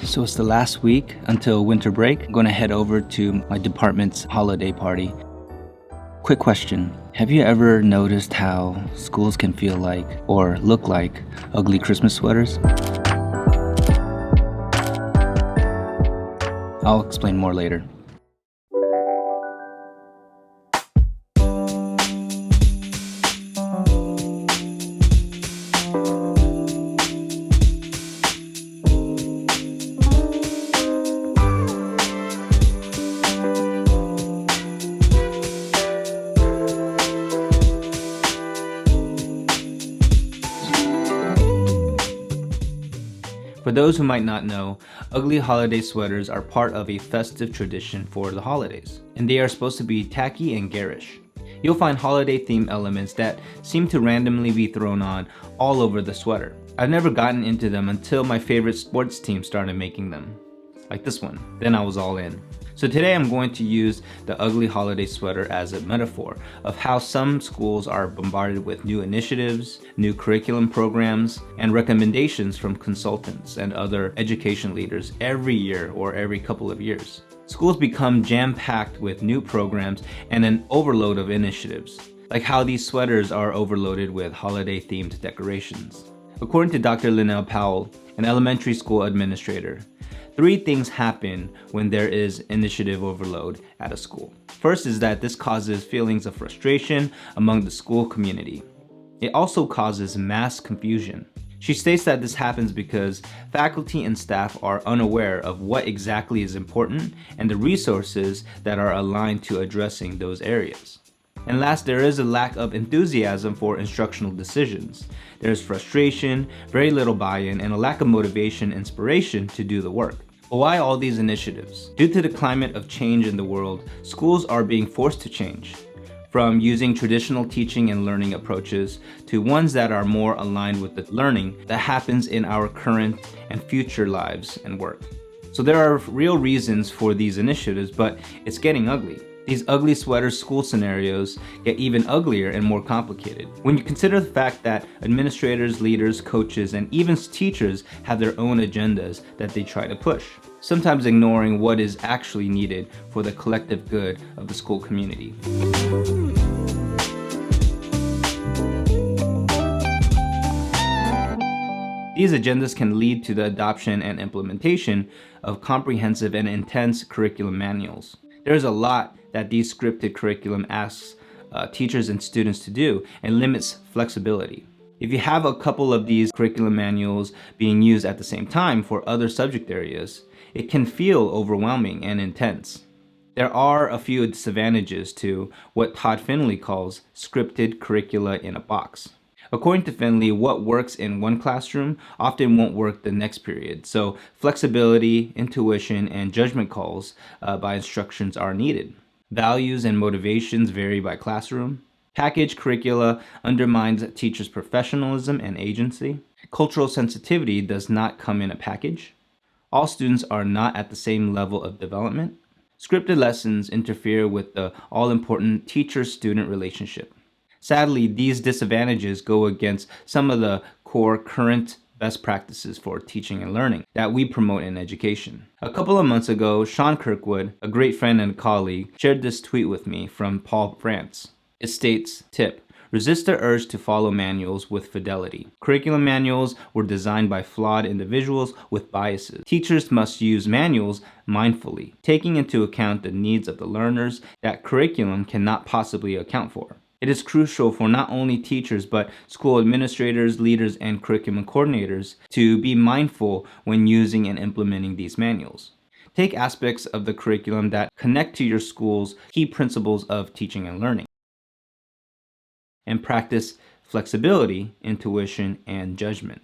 So it's the last week until winter break. I'm going to head over to my department's holiday party. Quick question. Have you ever noticed how schools can feel like or look like ugly Christmas sweaters? I'll explain more later. For those who might not know, ugly holiday sweaters are part of a festive tradition for the holidays, and they are supposed to be tacky and garish. You'll find holiday themed elements that seem to randomly be thrown on all over the sweater. I've never gotten into them until my favorite sports team started making them, like this one. Then I was all in. So today I'm going to use the ugly holiday sweater as a metaphor of how some schools are bombarded with new initiatives, new curriculum programs, and recommendations from consultants and other education leaders every year or every couple of years. Schools become jam-packed with new programs and an overload of initiatives, like how these sweaters are overloaded with holiday-themed decorations. According to Dr. Linnell Powell, an elementary school administrator, 3 things happen when there is initiative overload at a school. First is that this causes feelings of frustration among the school community. It also causes mass confusion. She states that this happens because faculty and staff are unaware of what exactly is important and the resources that are aligned to addressing those areas. And last, there is a lack of enthusiasm for instructional decisions. There's frustration, very little buy-in, and a lack of motivation, inspiration to do the work. But why all these initiatives? Due to the climate of change in the world, schools are being forced to change, from using traditional teaching and learning approaches to ones that are more aligned with the learning that happens in our current and future lives and work. So there are real reasons for these initiatives, but it's getting ugly. These ugly sweater school scenarios get even uglier and more complicated. When you consider the fact that administrators, leaders, coaches, and even teachers have their own agendas that they try to push, sometimes ignoring what is actually needed for the collective good of the school community. These agendas can lead to the adoption and implementation of comprehensive and intense curriculum manuals. There's a lot that these scripted curriculum asks teachers and students to do and limits flexibility. If you have a couple of these curriculum manuals being used at the same time for other subject areas, it can feel overwhelming and intense. There are a few disadvantages to what Todd Finley calls scripted curricula in a box. According to Finley, what works in one classroom often won't work the next period, so flexibility, intuition, and judgment calls by instructions are needed. Values and motivations vary by classroom. Packaged curricula undermines teachers' professionalism and agency. Cultural sensitivity does not come in a package. All students are not at the same level of development. Scripted lessons interfere with the all-important teacher-student relationship. Sadly, these disadvantages go against some of the core current best practices for teaching and learning that we promote in education. A couple of months ago, Sean Kirkwood, a great friend and colleague, shared this tweet with me from Paul France. It states, tip, resist the urge to follow manuals with fidelity. Curriculum manuals were designed by flawed individuals with biases. Teachers must use manuals mindfully, taking into account the needs of the learners that curriculum cannot possibly account for. It is crucial for not only teachers but school administrators, leaders, and curriculum coordinators to be mindful when using and implementing these manuals. Take aspects of the curriculum that connect to your school's key principles of teaching and learning, and practice flexibility, intuition, and judgment.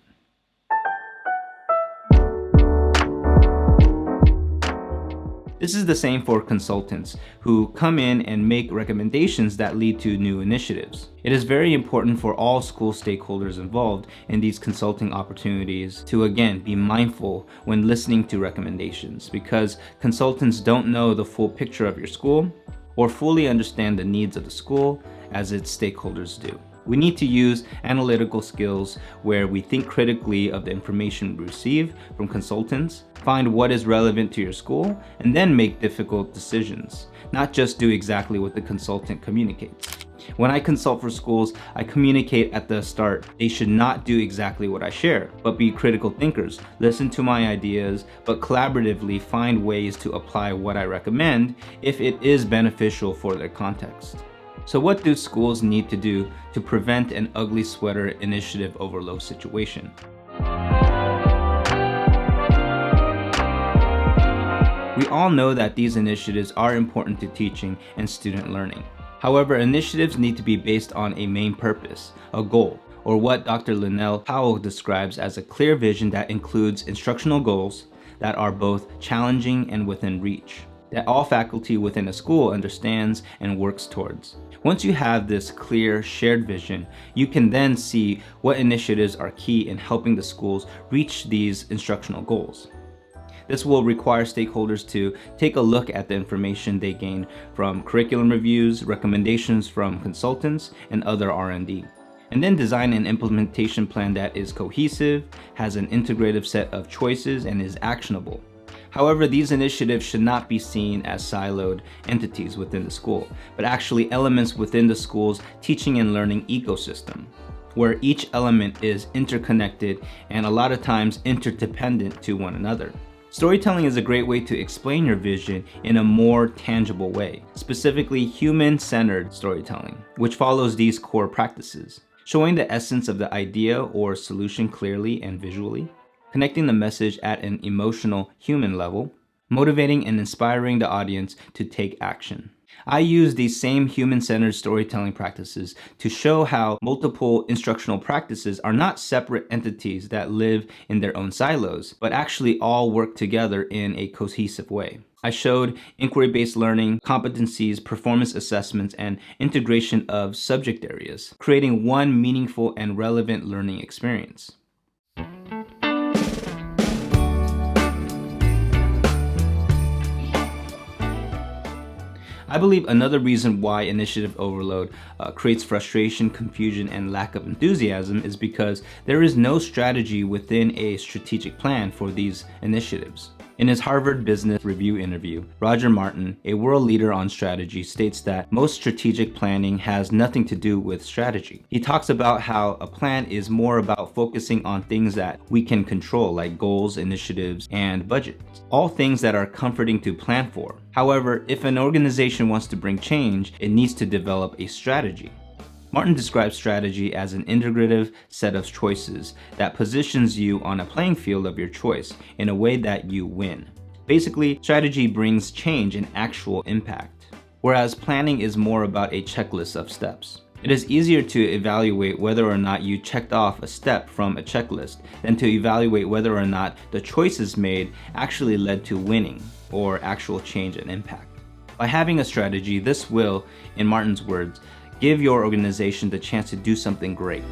This is the same for consultants who come in and make recommendations that lead to new initiatives. It is very important for all school stakeholders involved in these consulting opportunities to again be mindful when listening to recommendations, because consultants don't know the full picture of your school or fully understand the needs of the school as its stakeholders do. We need to use analytical skills where we think critically of the information we receive from consultants, find what is relevant to your school, and then make difficult decisions, not just do exactly what the consultant communicates. When I consult for schools, I communicate at the start. They should not do exactly what I share, but be critical thinkers, listen to my ideas, but collaboratively find ways to apply what I recommend if it is beneficial for their context. So what do schools need to do to prevent an ugly sweater initiative overload situation? We all know that these initiatives are important to teaching and student learning. However, initiatives need to be based on a main purpose, a goal, or what Dr. Linnell Powell describes as a clear vision that includes instructional goals that are both challenging and within reach, that all faculty within a school understands and works towards. Once you have this clear, shared vision, you can then see what initiatives are key in helping the schools reach these instructional goals. This will require stakeholders to take a look at the information they gain from curriculum reviews, recommendations from consultants, and other R&D, and then design an implementation plan that is cohesive, has an integrative set of choices, and is actionable. However, these initiatives should not be seen as siloed entities within the school, but actually elements within the school's teaching and learning ecosystem, where each element is interconnected and a lot of times interdependent to one another. Storytelling is a great way to explain your vision in a more tangible way, specifically human-centered storytelling, which follows these core practices: showing the essence of the idea or solution clearly and visually, connecting the message at an emotional human level, motivating and inspiring the audience to take action. I use these same human-centered storytelling practices to show how multiple instructional practices are not separate entities that live in their own silos, but actually all work together in a cohesive way. I showed inquiry-based learning, competencies, performance assessments, and integration of subject areas, creating one meaningful and relevant learning experience. I believe another reason why initiative overload creates frustration, confusion, and lack of enthusiasm is because there is no strategy within a strategic plan for these initiatives. In his Harvard Business Review interview, Roger Martin, a world leader on strategy, states that most strategic planning has nothing to do with strategy. He talks about how a plan is more about focusing on things that we can control, like goals, initiatives, and budgets, all things that are comforting to plan for. However, if an organization wants to bring change, it needs to develop a strategy. Martin describes strategy as an integrative set of choices that positions you on a playing field of your choice in a way that you win. Basically, strategy brings change and actual impact, whereas planning is more about a checklist of steps. It is easier to evaluate whether or not you checked off a step from a checklist than to evaluate whether or not the choices made actually led to winning or actual change and impact. By having a strategy, this will, in Martin's words, give your organization the chance to do something great.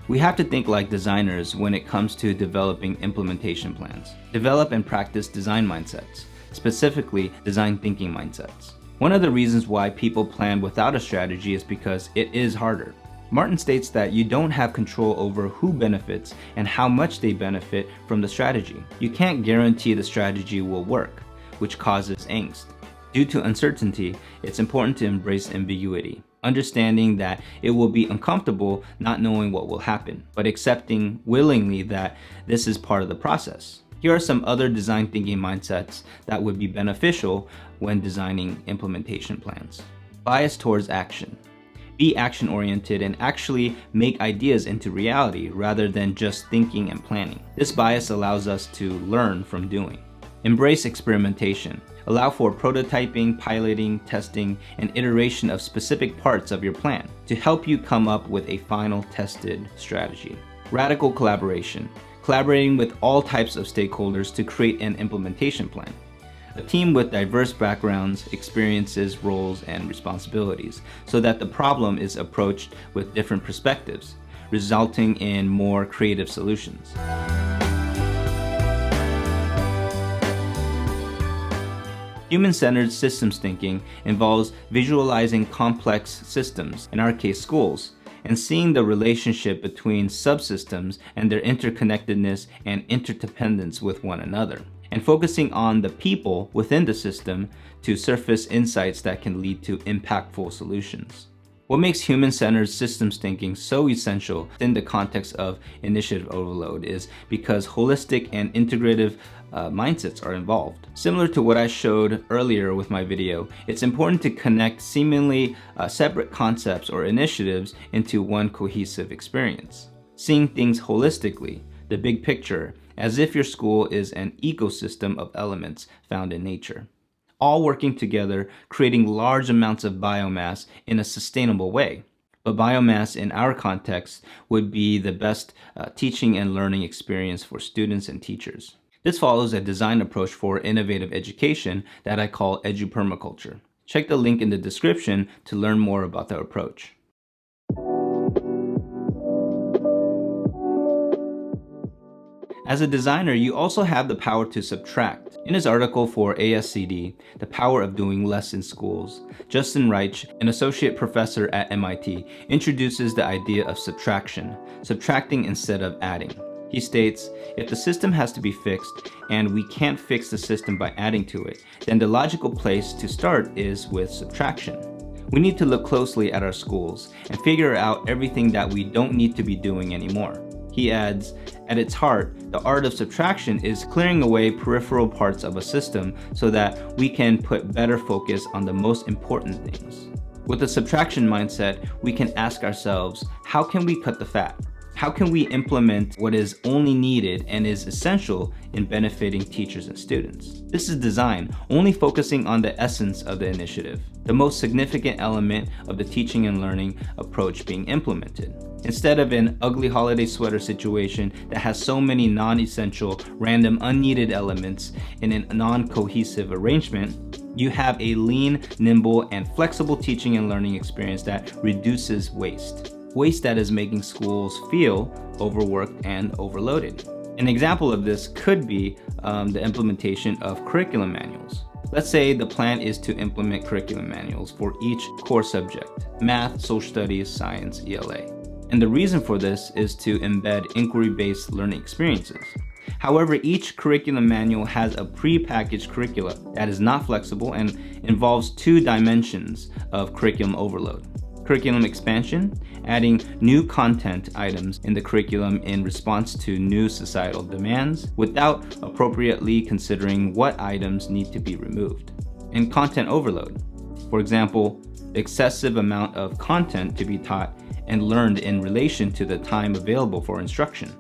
We have to think like designers when it comes to developing implementation plans. Develop and practice design mindsets, specifically design thinking mindsets. One of the reasons why people plan without a strategy is because it is harder. Martin states that you don't have control over who benefits and how much they benefit from the strategy. You can't guarantee the strategy will work, which causes angst. Due to uncertainty, it's important to embrace ambiguity, understanding that it will be uncomfortable not knowing what will happen, but accepting willingly that this is part of the process. Here are some other design thinking mindsets that would be beneficial when designing implementation plans. Bias towards action. Be action-oriented and actually make ideas into reality rather than just thinking and planning. This bias allows us to learn from doing. Embrace experimentation. Allow for prototyping, piloting, testing, and iteration of specific parts of your plan to help you come up with a final tested strategy. Radical collaboration. Collaborating with all types of stakeholders to create an implementation plan. A team with diverse backgrounds, experiences, roles, and responsibilities, so that the problem is approached with different perspectives, resulting in more creative solutions. Human-centered systems thinking involves visualizing complex systems, in our case schools, and seeing the relationship between subsystems and their interconnectedness and interdependence with one another, and focusing on the people within the system to surface insights that can lead to impactful solutions. What makes human-centered systems thinking so essential in the context of initiative overload is because holistic and integrative mindsets are involved. Similar to what I showed earlier with my video, it's important to connect seemingly separate concepts or initiatives into one cohesive experience. Seeing things holistically, the big picture, as if your school is an ecosystem of elements found in nature, all working together, creating large amounts of biomass in a sustainable way. But biomass in our context would be the best teaching and learning experience for students and teachers. This follows a design approach for innovative education that I call edupermaculture. Check the link in the description to learn more about the approach. As a designer, you also have the power to subtract. In his article for ASCD, The Power of Doing Less in Schools, Justin Reich, an associate professor at MIT, introduces the idea of subtraction, subtracting instead of adding. He states, if the system has to be fixed, and we can't fix the system by adding to it, then the logical place to start is with subtraction. We need to look closely at our schools and figure out everything that we don't need to be doing anymore. He adds, at its heart, the art of subtraction is clearing away peripheral parts of a system so that we can put better focus on the most important things. With a subtraction mindset, we can ask ourselves, how can we cut the fat? How can we implement what is only needed and is essential in benefiting teachers and students? This is design, only focusing on the essence of the initiative, the most significant element of the teaching and learning approach being implemented. Instead of an ugly holiday sweater situation that has so many non-essential, random, unneeded elements in a non-cohesive arrangement, you have a lean, nimble, and flexible teaching and learning experience that reduces waste. Waste that is making schools feel overworked and overloaded. An example of this could be the implementation of curriculum manuals. Let's say the plan is to implement curriculum manuals for each core subject: math, social studies, science, ELA. And the reason for this is to embed inquiry-based learning experiences. However, each curriculum manual has a pre-packaged curricula that is not flexible and involves two dimensions of curriculum overload. Curriculum expansion, adding new content items in the curriculum in response to new societal demands without appropriately considering what items need to be removed. And content overload. For example, the excessive amount of content to be taught and learned in relation to the time available for instruction.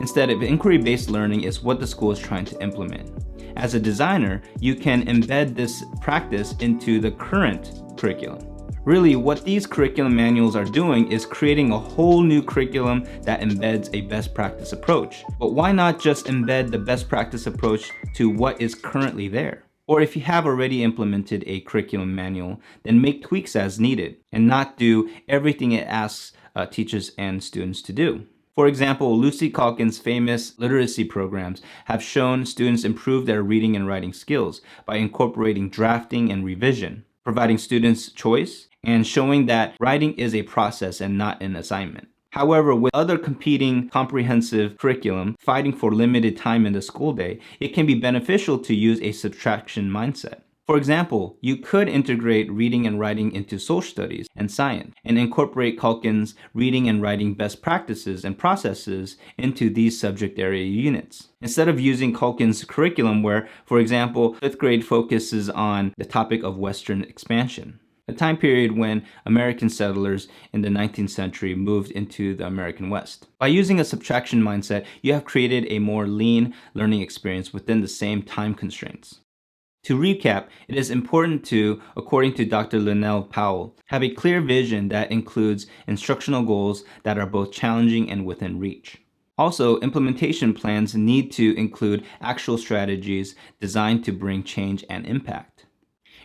Instead of inquiry-based learning is what the school is trying to implement. As a designer, you can embed this practice into the current curriculum. Really, what these curriculum manuals are doing is creating a whole new curriculum that embeds a best practice approach. But why not just embed the best practice approach to what is currently there? Or if you have already implemented a curriculum manual, then make tweaks as needed and not do everything it asks teachers and students to do. For example, Lucy Calkin's famous literacy programs have shown students improve their reading and writing skills by incorporating drafting and revision, providing students choice, and showing that writing is a process and not an assignment. However, with other competing comprehensive curriculum fighting for limited time in the school day, it can be beneficial to use a subtraction mindset. For example, you could integrate reading and writing into social studies and science, and incorporate Calkin's reading and writing best practices and processes into these subject area units. Instead of using Calkin's curriculum where, for example, 5th grade focuses on the topic of Western expansion, a time period when American settlers in the 19th century moved into the American West. By using a subtraction mindset, you have created a more lean learning experience within the same time constraints. To recap, it is important to, according to Dr. Linnell Powell, have a clear vision that includes instructional goals that are both challenging and within reach. Also, implementation plans need to include actual strategies designed to bring change and impact.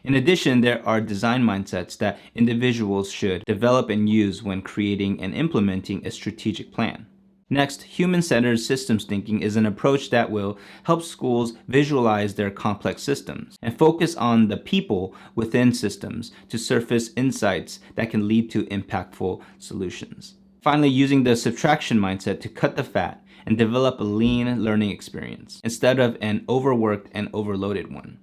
In addition, there are design mindsets that individuals should develop and use when creating and implementing a strategic plan. Next, human-centered systems thinking is an approach that will help schools visualize their complex systems and focus on the people within systems to surface insights that can lead to impactful solutions. Finally, using the subtraction mindset to cut the fat and develop a lean learning experience instead of an overworked and overloaded one.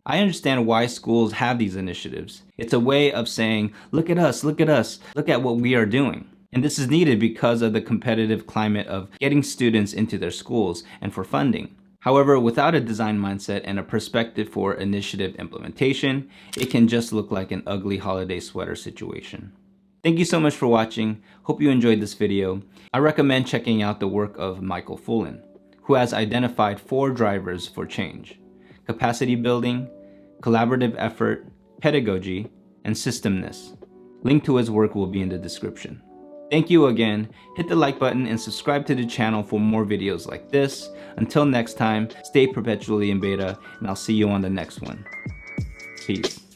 I understand why schools have these initiatives. It's a way of saying, look at us, look at what we are doing. And this is needed because of the competitive climate of getting students into their schools and for funding. However, without a design mindset and a perspective for initiative implementation, it can just look like an ugly holiday sweater situation. Thank you so much for watching. Hope you enjoyed this video. I recommend checking out the work of Michael Fullen, who has identified 4 drivers for change: capacity building, collaborative effort, pedagogy, and systemness. Link to his work will be in the description. Thank you again. Hit the like button and subscribe to the channel for more videos like this. Until next time, stay perpetually in beta, and I'll see you on the next one. Peace.